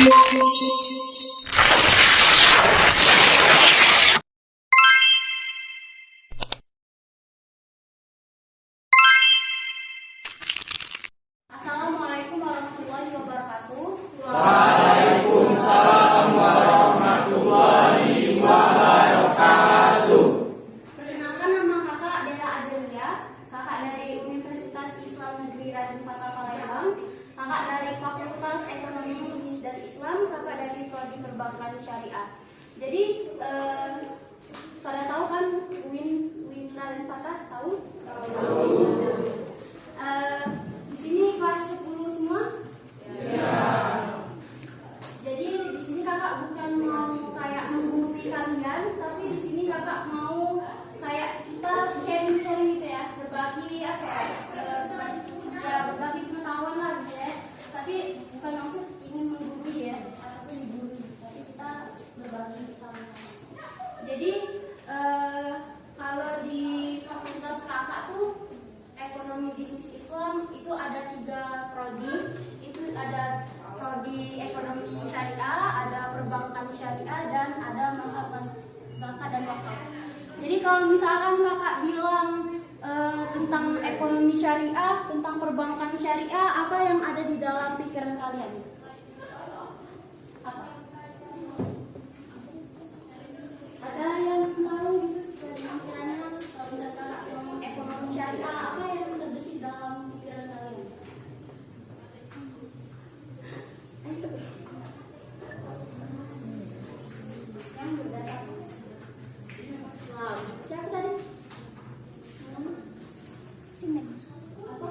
Assalamualaikum warahmatullahi wabarakatuh. Waalaikumsalam warahmatullahi wabarakatuh. Perkenalkan, nama kakak Dera Adelia, kakak dari Universitas Islam Negeri Raden Fatah Palembang, kakak dari Fakultas Ekonomi Bisnis dan Islam, kakak dari Prodi Perbankan Syariah. Jadi pada tahu kan UIN Raden Fatah, tahu? Di sini kelas 10 semua? Jadi di sini kakak bukan mau kayak menggurui kalian, tapi di sini kakak mau kayak kita sharing-sharing gitu ya, berbagi apa ya, berbagi pengetahuan lah gitu ya. Tapi bukan maksud ingin menggurui ya, ataupun digurui, tapi kita berbagi bersama-sama. Jadi kalau di fakultas kakak tuh Ekonomi Bisnis Islam itu ada 3 prodi. Itu ada prodi Ekonomi Syariah, ada Perbankan Syariah, dan ada Masalah Zakat dan Wakaf. Jadi kalau misalkan kakak bilang tentang ekonomi syariah, tentang perbankan syariah, apa yang ada di dalam pikiran kalian? Apa? Ada yang tahu gitu sesuai dengan pikirannya? Kalau misalkan kakak ngomong ekonomi syariah, apa yang terbesit dalam pikiran kalian? Yang berdasarkan. Wow, siapa tadi? Sini. Apa?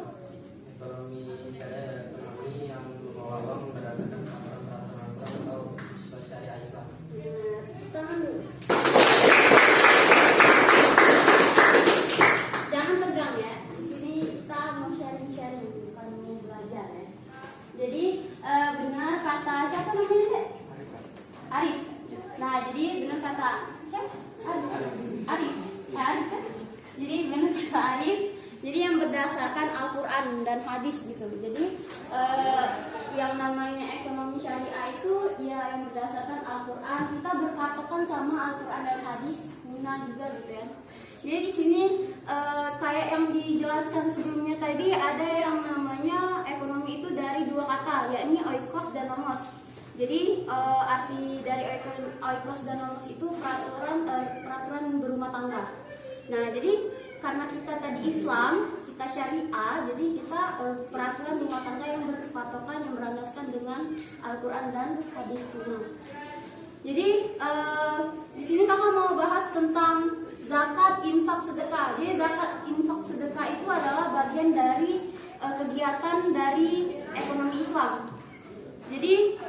Ekonomi syariah, ekonomi yang mengelola berdasarkan peraturan atau sesuai syariah Islam. Tangan dulu. Jangan tegang ya. Di sini kita mau sharing-sharing, bukan mau belajar ya. Jadi benar kata siapa namanya Dek? Arif. Nah, jadi benar kata siapa? Arif. Ya, Arif kan? Jadi benar kata Arif. Jadi yang berdasarkan Al-Quran dan hadis gitu. Jadi yang namanya ekonomi syariah itu ya yang berdasarkan Al-Quran. Kita berpatokan sama Al-Quran dan hadis, sunnah juga gitu ya. Jadi di sini kayak yang dijelaskan sebelumnya tadi, ada yang namanya ekonomi itu dari 2 kata, yakni oikos dan nomos. Jadi arti dari oikos dan nomos itu peraturan berumah tangga. Nah, jadi karena kita tadi Islam, kita syariah, jadi kita peraturan rumah tangga yang berpatokan, yang berlandaskan dengan Al-Quran dan hadis sunnah. Jadi di sini kakak mau bahas tentang zakat, infak, sedekah. Jadi zakat, infak, sedekah itu adalah bagian dari kegiatan dari ekonomi Islam. Jadi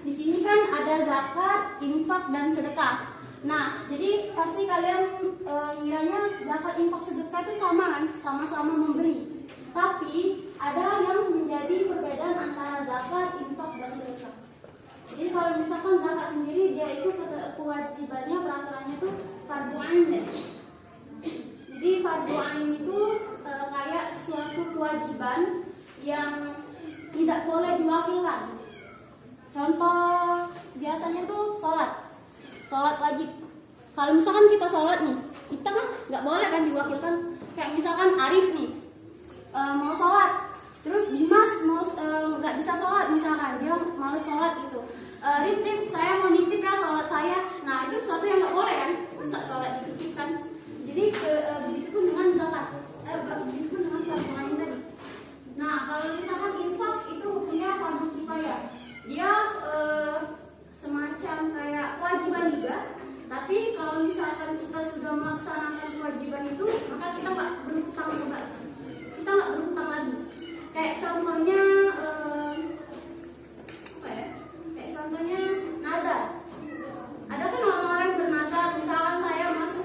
di sini kan ada zakat, infak, dan sedekah. Nah, jadi pasti kalian ngiranya zakat, infak, sedekah itu sama kan? Sama-sama memberi. Tapi ada yang menjadi perbedaan antara zakat, infak, dan sedekah. Jadi kalau misalkan zakat sendiri, dia itu kewajibannya, peraturannya itu fardu ain ya. Jadi fardu ain itu kayak suatu kewajiban yang tidak boleh diwakilkan. Contoh biasanya tuh sholat wajib. Kalau misalkan kita sholat nih, kita kan nggak boleh kan diwakilkan. Kayak misalkan Arif nih mau sholat, terus Dimas mau nggak bisa sholat, misalkan dia males sholat gitu. Rif, saya mau nitip ya sholat saya. Nah, itu sesuatu yang nggak boleh kan, masa sholat dititipkan. Jadi begitu pun dengan zakat, begitu pun dengan fardu ain tadi. Nah, kalau misalkan infak itu hukumnya fardu kifayah. Dia semacam kayak kewajiban juga. Tapi kalau misalkan kita sudah melaksanakan kewajiban itu, maka kita nggak berhutang kembali. Kita nggak berhutang lagi. Kayak contohnya contohnya nazar. Ada kan orang-orang bernazar, misalkan saya masuk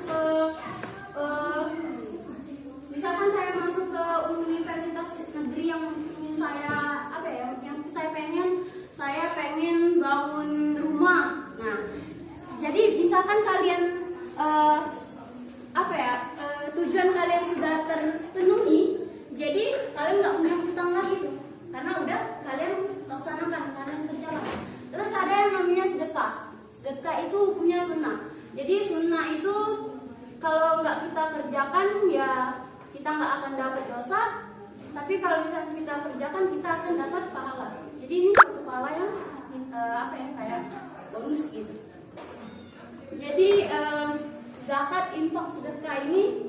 dapat dosa, tapi kalau misalnya kita kerjakan kita akan dapat pahala. Jadi ini satu pahala yang kayak bonus gitu. Jadi zakat, infak, sedekah ini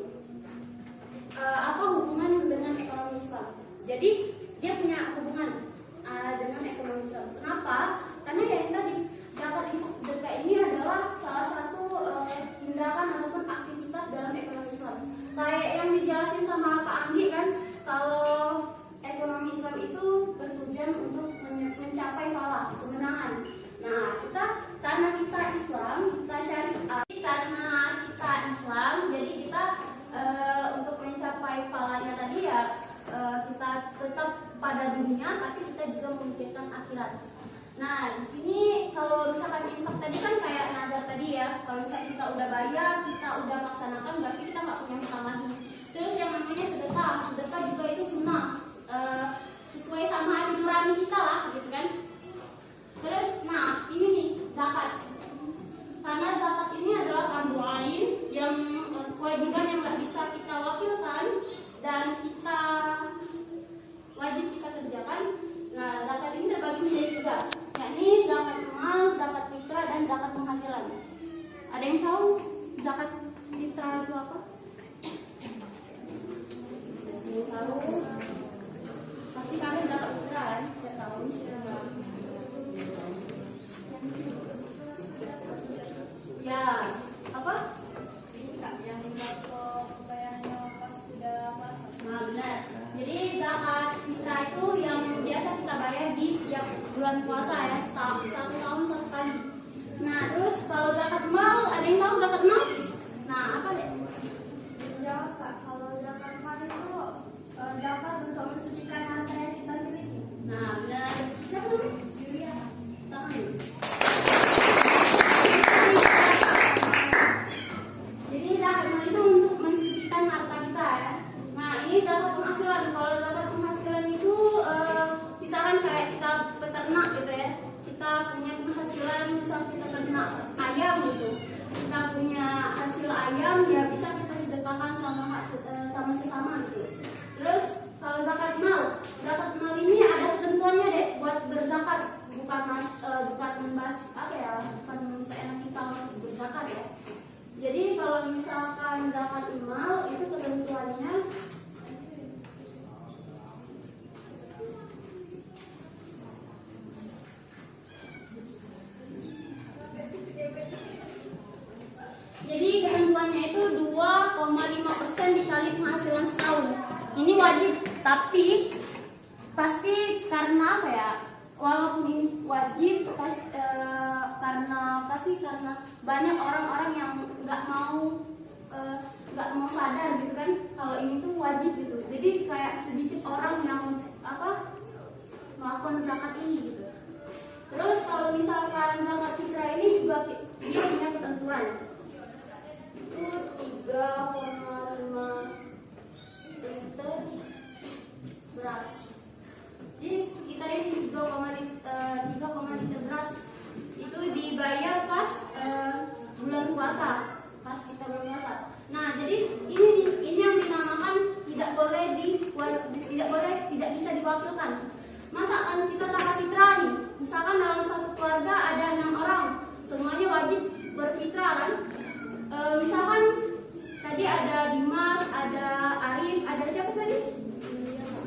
apa hubungan dengan ekonomi Islam? Jadi dia punya hubungan dengan ekonomi Islam. Kenapa? Karena ya yang tadi zakat, infak, sedekah ini adalah salah satu tindakan ataupun aktivitas dalam ekonomi Islam. Kayak yang dijelasin sama Kak Anggi kan, kalau ekonomi Islam itu bertujuan untuk mencapai falah, kemenangan. Nah, karena kita Islam, kita syariat, karena kita Islam, jadi kita untuk mencapai falahnya tadi ya kita tetap pada dunia, tapi kita juga memikirkan akhirat. Nah, di sini kalau misalkan infak tadi kan kayak nazar tadi ya. Kalau misalnya kita udah bayar, kita udah melaksanakan, berarti kita nggak punya hutang lagi. Terus yang namanya sedekah, sedekah juga itu sunnah, sesuai sama hati nurani kita lah, gitu kan. Terus, nah ini nih zakat. Karena zakat ini adalah fardu ain yang kewajiban yang nggak bisa kita wakilkan dan kita wajib kita kerjakan. Nah, zakat ini terbagi menjadi tiga, yakni zakat mal, zakat fitrah, dan zakat penghasilan. Ada yang tahu zakat fitrah itu apa? Ada yang tahu? Pasti kalian zakat fitrah kan? Tidak tahu. Ya, apa? Ini Kak, yang bayarnya pas sudah puasa. Nah, benar. Jadi zakat fitrah itu yang biasa kita bayar di setiap bulan puasa ya, satu tahun satu kali. Nah, terus kalau zakat mal, ada yang tahu zakat mal? Nah, apa deh? Jawab Kak, kalau zakat mal itu zakat untuk mensucikan harta yang kita miliki. Nah, benar. Siapa namanya? Julia. Tangan. Jadi zakat mal itu untuk mensucikan harta kita ya. Nah, ini zakat penghasilan. Kalau zakat penghasilan itu misalkan kayak kita peternak gitu ya. Kita punya penghasilan, misalnya kita ternak ayam gitu. Kita punya hasil ayam ya bisa kita sedekahkan sama sesama gitu. Terus kalau zakat mal ini ada ketentuannya deh buat berzakat, bukan membahas apa ya, bukan seenak kita berzakat ya. Jadi kalau misalkan zakat mal itu ketentuannya jadi ketentuannya itu 2,5% dikali penghasilan setahun. Ini wajib, tapi pasti karena apa ya? Walaupun ini wajib, karena banyak orang-orang yang nggak mau sadar gitu kan, kalau ini tuh wajib gitu. Jadi kayak sedikit orang yang melakukan zakat ini gitu. Terus kalau misalkan zakat fitrah ini juga dia punya ketentuan. Itu 3,5 liter beras. Jadi sekitar ini 3,5 liter beras itu dibayar pas bulan puasa, pas kita bulan puasa. Nah, jadi ini yang dinamakan tidak bisa diwakilkan. Misalkan kita zakat fitrah nih, misalkan dalam satu keluarga ada 6 orang, semuanya wajib berfitrah kan? Misalkan tadi ada Dimas, ada Arif, ada siapa tadi?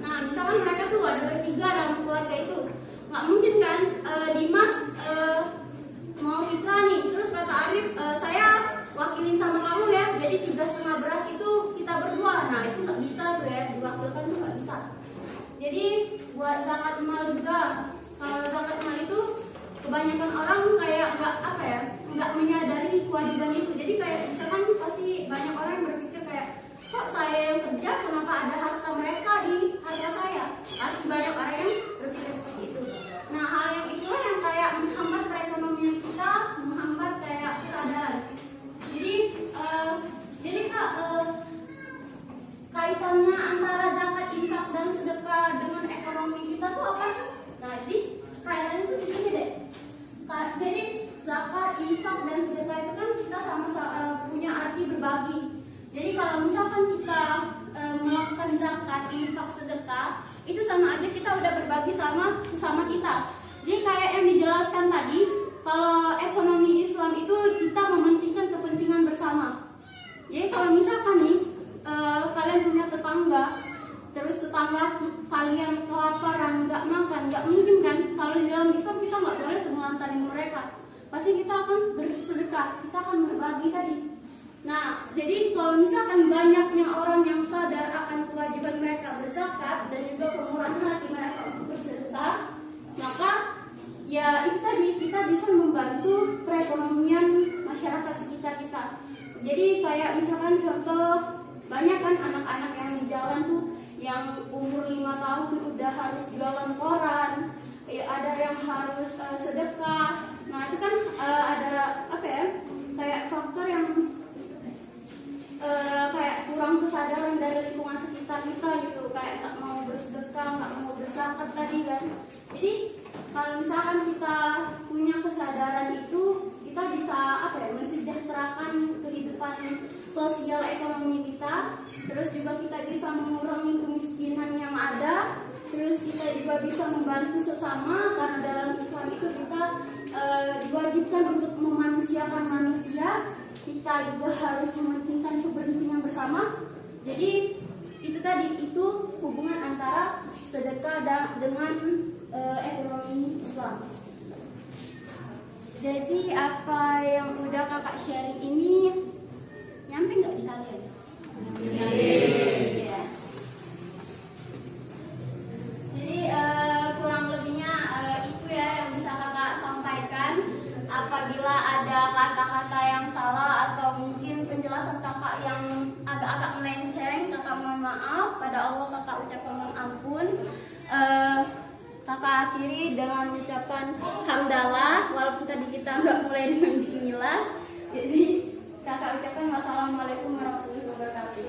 Nah, misalkan mereka tuh ada bertiga dalam keluarga itu, nggak mungkin kan Dimas mau fitrah nih, terus kata Arif, saya wakilin sama kamu ya, jadi 3,5 beras itu kita berdua. Nah, itu nggak bisa tuh ya, diwakilkan tuh nggak bisa. Jadi buat zakat mal juga, kalau zakat mal itu kebanyakan orang kayak nggak menyadari kewajiban itu. Jadi kayak misalkan pasti banyak orang yang berpikir kayak, kok saya yang kerja, kenapa ada harta mereka di harta saya? Pasti banyak orang yang berpikir seperti itu. Nah, hal yang itulah yang kayak menghambat perekonomian kita, menghambat kayak kesadaran. Jadi Kak, kaitannya antara zakat, infak, dan sedekah dengan ekonomi kita tuh apa sih? Nah, jadi kaitannya tuh di sini deh. Jadi zakat, infak, dan sedekah itu kan kita sama punya arti berbagi. Jadi kalau misalkan kita melakukan melakukan zakat, infak, sedekah, itu sama aja kita udah berbagi sama sesama kita. Jadi kayak yang dijelaskan tadi, kalau ekonomi Islam itu kita mementingkan kepentingan bersama. Jadi kalau misalkan nih kalian punya tetangga, terus tetangga kalian kelaparan, nggak makan, nggak mungkin kan? Kalau di dalam Islam kita nggak boleh menelantarin mereka. Pasti kita akan bersedekah, kita akan berbagi tadi. Nah, jadi kalau misalkan banyaknya orang yang sadar akan kewajiban mereka berzakat dan juga kemurahan hati mereka untuk bersedekah, maka ya itu tadi kita bisa membantu perekonomian masyarakat sekitar kita. Jadi kayak misalkan contoh, banyak kan anak-anak yang di jalan tuh yang umur 5 tahun udah harus jualan koran, ya ada yang harus sedekah. Nah itu kan ada apa ya, kayak faktor yang kayak kurang kesadaran dari lingkungan sekitar kita gitu, kayak nggak mau bersedekah, nggak mau berzakat tadi kan. Jadi kalau misalkan kita punya kesadaran itu, kita bisa apa ya, mensejahterakan kehidupan sosial ekonomi kita, terus juga kita bisa mengurangi kemiskinan yang ada, terus kita juga bisa membantu sesama, karena dalam Islam itu kita diwajibkan untuk memanusiakan manusia, kita juga harus mementingkan kepentingan bersama. Jadi itu tadi, itu hubungan antara sedekah dengan ekonomi Islam. Jadi apa yang udah kakak sharing ini nyampe nggak di kalian? Ya. Jadi kurang lebihnya itu ya yang bisa kakak sampaikan. Apabila ada kata-kata yang salah atau mungkin penjelasan kakak yang agak-agak melenceng, kakak mohon maaf. Pada Allah kakak ucapkan mohon ampun. Kakak akhiri dengan mengucapkan hamdalah, walaupun tadi kita nggak mulai dengan bismillah. Jadi kakak ucapkan wassalamualaikum warahmatullahi wabarakatuh.